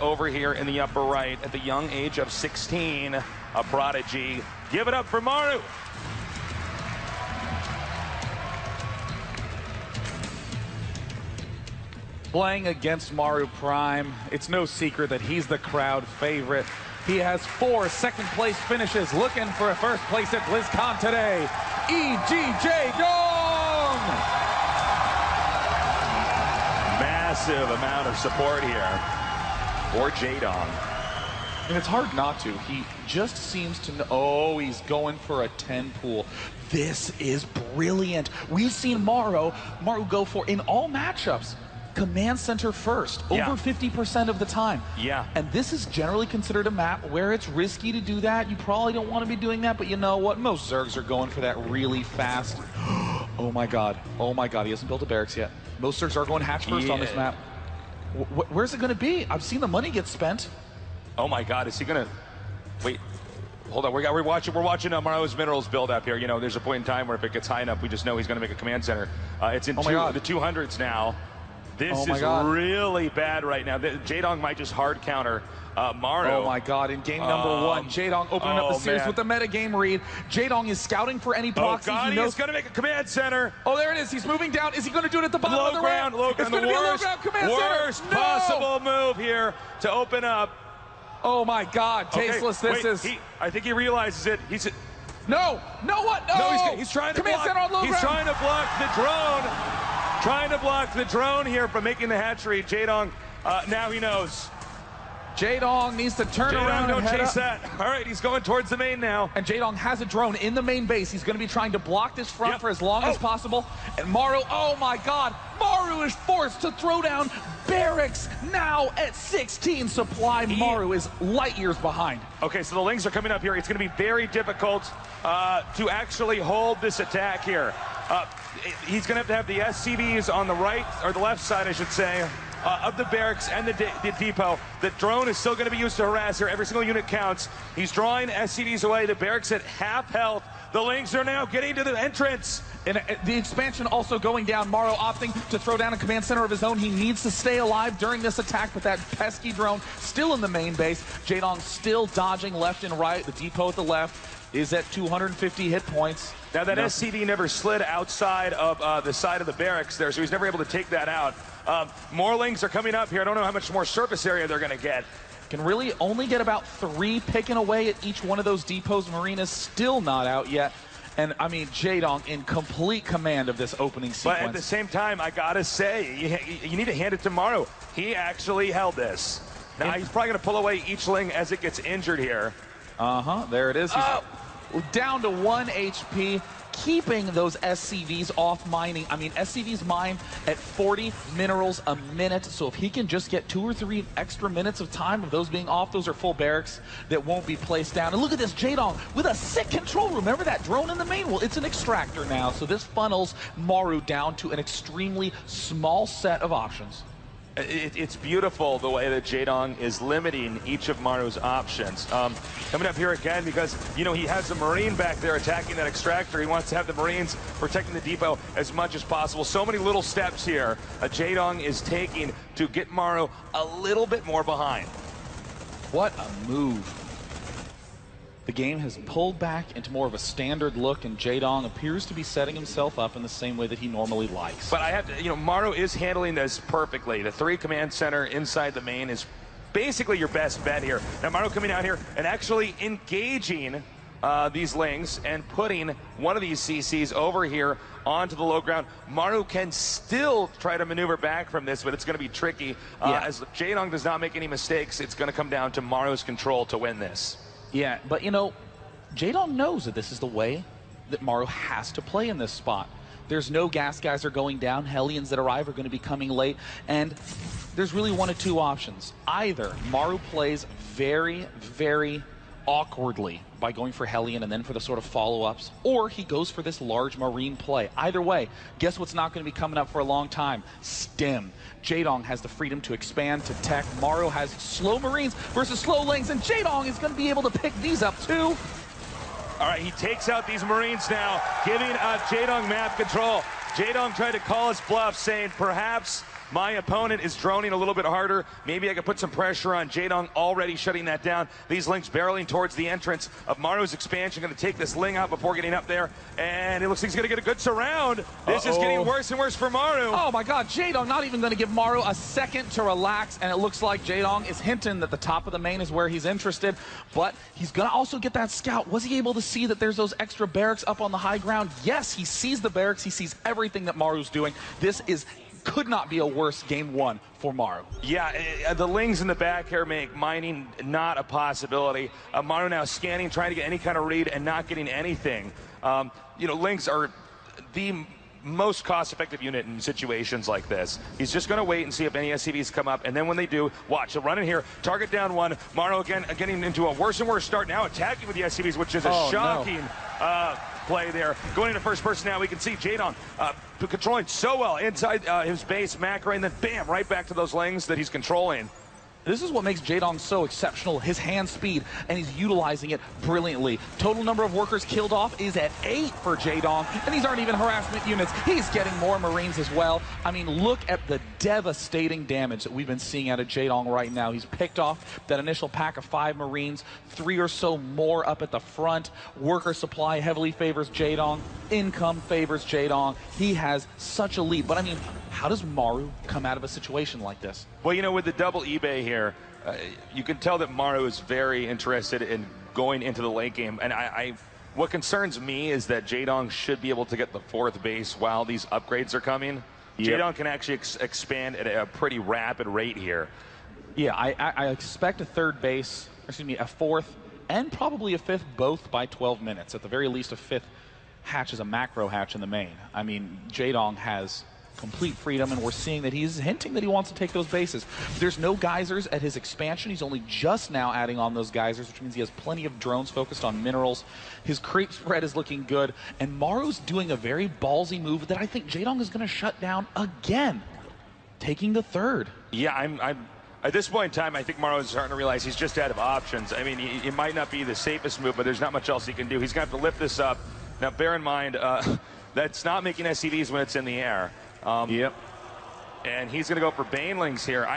over here in the upper right at the young age of 16, a prodigy. Give it up for Maru. Playing against Maru Prime, it's no secret that he's the crowd favorite. He has 4 second-place finishes, looking for a first place at BlizzCon today. Jaedong! Massive amount of support here for Jaedong. And it's hard not to. He just seems to know. Oh, he's going for a 10 pool. This is brilliant. We've seen Maru go for, in all matchups, command center first, over 50% of the time. Yeah. And this is generally considered a map where it's risky to do that. You probably don't want to be doing that, but you know what? Most Zergs are going for that really fast. Oh my god. Oh my god, he hasn't built a barracks yet. Most Zergs are going hatch first on this map. Where's it going to be? I've seen the money get spent. Oh my god, is he going to... Wait. Hold on, we're watching Maru's minerals build up here. You know, there's a point in time where if it gets high enough, we just know he's going to make a command center. It's in the 200s now. This is really bad right now. Jaedong might just hard counter Maru. Oh my god, in game number 1, Jaedong opening up the series with the metagame read. Jaedong is scouting for any proxies. Oh god, he's going to make a command center. Oh, there it is. He's moving down. Is he going to do it at the bottom of the ramp? Low ground, the worst possible move here to open up. Oh my god, tasteless. I think he realizes it. No, what? No, he's trying to command center on low ground. He's trying to block the drone. Trying to block the drone here from making the hatchery. Jaedong, now he knows. Jaedong needs to turn around and head chase that. All right, he's going towards the main now. And Jaedong has a drone in the main base. He's going to be trying to block this front for as long as possible. And Maru, oh my god, Maru is forced to throw down barracks now at 16 supply. Maru is light years behind. Okay, so the Lings are coming up here. It's going to be very difficult to actually hold this attack here. He's going to have the SCVs on the right, or the left side, I should say, of the barracks and the depot. The drone is still going to be used to harass here. Every single unit counts. He's drawing SCVs away. The barracks at half health. The Lings are now getting to the entrance. And the expansion also going down. Maru opting to throw down a command center of his own. He needs to stay alive during this attack, but that pesky drone still in the main base. Jaedong still dodging left and right. The depot at the left is at 250 hit points. Now that SCV never slid outside of the side of the barracks there, so he's never able to take that out. More Lings are coming up here. I don't know how much more surface area they're going to get. Can really only get about 3 picking away at each one of those depots. Marina's still not out yet. And, I mean, Jaedong in complete command of this opening sequence. But at the same time, I got to say, you need to hand it to Maru. He actually held this. Now, he's probably going to pull away each Ling as it gets injured here. There it is. He's down to 1 HP, keeping those SCVs off mining. I mean, SCVs mine at 40 minerals a minute, so if he can just get 2 or 3 extra minutes of time of those being off, those are full barracks that won't be placed down. And look at this, Jaedong with a sick control room. Remember that drone in the main? Well, it's an extractor now, so this funnels Maru down to an extremely small set of options. It's beautiful the way that Jaedong is limiting each of Maru's options. Coming up here again because, you know, he has the Marine back there attacking that extractor. He wants to have the Marines protecting the depot as much as possible. So many little steps here Jaedong is taking to get Maru a little bit more behind. What a move. The game has pulled back into more of a standard look, and Jaedong appears to be setting himself up in the same way that he normally likes. But I have to, you know, Maru is handling this perfectly. The 3 command center inside the main is basically your best bet here. Now Maru coming out here and actually engaging these Lings and putting one of these CCs over here onto the low ground. Maru can still try to maneuver back from this, but it's going to be tricky. As Jaedong does not make any mistakes, it's going to come down to Maru's control to win this. Yeah, but you know, Jaedong knows that this is the way that Maru has to play in this spot. There's no gas guys are going down, Hellions that arrive are going to be coming late, and there's really 1 of 2 options. Either Maru plays very, very awkwardly by going for Hellion and then for the sort of follow-ups, or he goes for this large Marine play. Either way, guess what's not going to be coming up for a long time? Stim. Jaedong has the freedom to expand, to tech. Maru has slow Marines versus slow Lings, and Jaedong is going to be able to pick these up too. All right, he takes out these Marines now, giving Jaedong map control. Jaedong tried to call his bluff, saying perhaps My opponent is droning a little bit harder. Maybe I could put some pressure on Jaedong, already shutting that down. These Lings barreling towards the entrance of Maru's expansion. Going to take this Ling out before getting up there. And it looks like he's going to get a good surround. This is getting worse and worse for Maru. Oh my God, Jaedong not even going to give Maru a second to relax. And it looks like Jaedong is hinting that the top of the main is where he's interested. But he's going to also get that scout. Was he able to see that there's those extra barracks up on the high ground? Yes, he sees the barracks. He sees everything that Maru's doing. This could not be a worse game one for Maru. Yeah, the Lings in the back here make mining not a possibility. Maru now scanning, trying to get any kind of read and not getting anything. You know, Lings are the most cost-effective unit in situations like this. He's just going to wait and see if any SCVs come up, and then when they do, watch, he'll run in here, target down one. Maru again getting into a worse and worse start, now attacking with the SCVs, which is a shocking play there. Going into first person now, we can see Jaedong controlling so well inside his base, macro, and then bam, right back to those Lings that he's controlling. This is what makes Jaedong so exceptional, his hand speed, and he's utilizing it brilliantly. Total number of workers killed off is at 8 for Jaedong, and these aren't even harassment units. He's getting more Marines as well. I mean, look at the devastating damage that we've been seeing out of Jaedong right now. He's picked off that initial pack of 5 Marines, 3 or so more up at the front. Worker supply heavily favors Jaedong. Income favors Jaedong. He has such a lead, but I mean, how does Maru come out of a situation like this? Well, you know, with the double eBay here, you can tell that Maru is very interested in going into the late game. And what concerns me is that Jaedong should be able to get the 4th base while these upgrades are coming. Yep. Jaedong can actually expand at a pretty rapid rate here. Yeah, I expect a 3rd base, excuse me, a 4th, and probably a 5th, both by 12 minutes. At the very least, a 5th hatch is a macro hatch in the main. I mean, Jaedong has complete freedom, and we're seeing that he's hinting that he wants to take those bases. There's no geysers at his expansion. He's only just now adding on those geysers, which means he has plenty of drones focused on minerals. His creep spread is looking good, and Maru's doing a very ballsy move that I think Jaedong is going to shut down again, taking the 3rd. Yeah, I'm at this point in time, I think Maru is starting to realize he's just out of options. I mean, it might not be the safest move, but there's not much else he can do. He's going to have to lift this up. Now, bear in mind, that's not making SCVs when it's in the air. Yep. And he's going to go for Banelings here.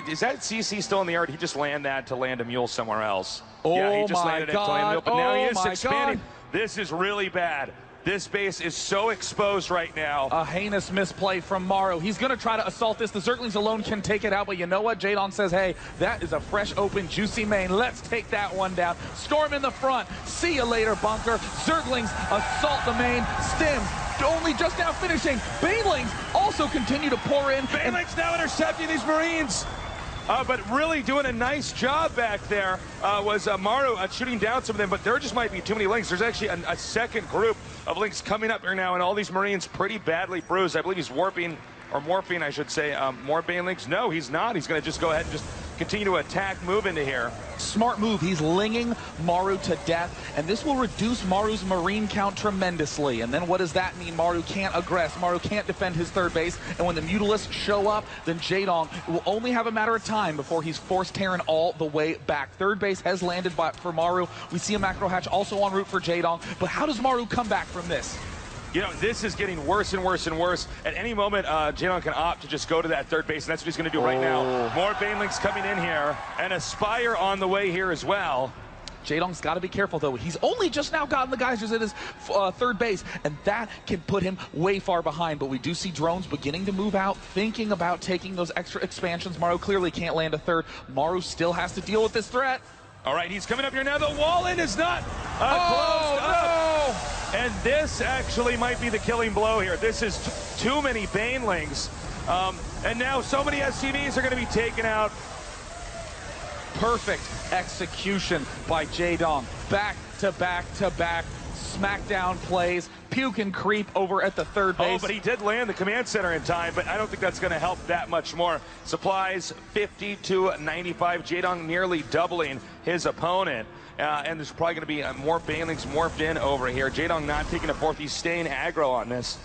Is that CC still in the air? Or did he just land that to land a mule somewhere else? Oh, yeah, he just my landed it to land a God. mule, but now he is my expanding. God. This is really bad. This base is so exposed right now. A heinous misplay from Maru. He's going to try to assault this. The Zerglings alone can take it out, but you know what? Jaedong says, hey, that is a fresh, open, juicy main. Let's take that one down. Storm in the front. See you later, bunker. Zerglings assault the main. Stim only just now finishing. Banelings also continue to pour in. Banelings now intercepting these Marines. But really doing a nice job back there was Maru shooting down some of them, but there just might be too many Lings. There's actually a second group of Lings coming up here now, and all these Marines pretty badly bruised. I believe he's warping, or morphing, I should say, more Banelings. No, he's not. He's going to just go ahead and just continue to attack, move into here. Smart move. He's linging Maru to death, and this will reduce Maru's Marine count tremendously. And then what does that mean? Maru can't aggress. Maru can't defend his 3rd base, and when the Mutalisks show up, then Jaedong will only have a matter of time before he's forced Terran all the way back. 3rd base has landed for Maru. We see a macro hatch also en route for Jaedong, but how does Maru come back from this? You know, this is getting worse and worse and worse. At any moment, Jaedong can opt to just go to that 3rd base, and that's what he's going to do right now. More Banelings coming in here, and a Spire on the way here as well. Jaedong's got to be careful, though. He's only just now gotten the geysers at his 3rd base, and that can put him way far behind. But we do see drones beginning to move out, thinking about taking those extra expansions. Maru clearly can't land a 3rd. Maru still has to deal with this threat. All right, he's coming up here now. The wall in is not closed up. And this actually might be the killing blow here. This is too many Banelings. And now so many SCVs are going to be taken out. Perfect execution by Jaedong. Back to back to back. Smackdown plays. Puke and creep over at the 3rd base. Oh, but he did land the command center in time, but I don't think that's going to help that much more. Supplies 50 to 95. Jaedong nearly doubling his opponent. And there's probably going to be more Banelings morphed in over here. Jaedong not taking a 4th. He's staying aggro on this.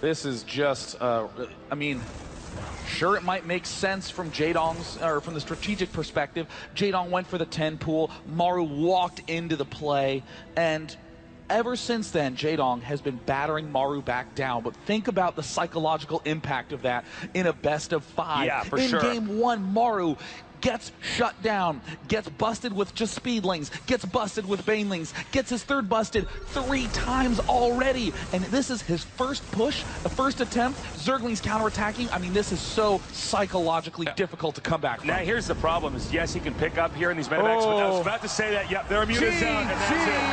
This is just, I mean, sure, it might make sense from Jaedong's, or from the strategic perspective. Jaedong went for the 10 pool. Maru walked into the play, and ever since then, Jaedong has been battering Maru back down. But think about the psychological impact of that in a best of 5. Yeah, for in sure. game 1, Maru gets shut down, gets busted with just speedlings, gets busted with banelings, gets his third busted 3 times already. And this is his first push, the first attempt. Zergling's counterattacking. I mean, this is so psychologically difficult to come back from. Now, here's the problem is, yes, he can pick up here in these medevacs, but I was about to say that, yep, their immune is down, and that's it.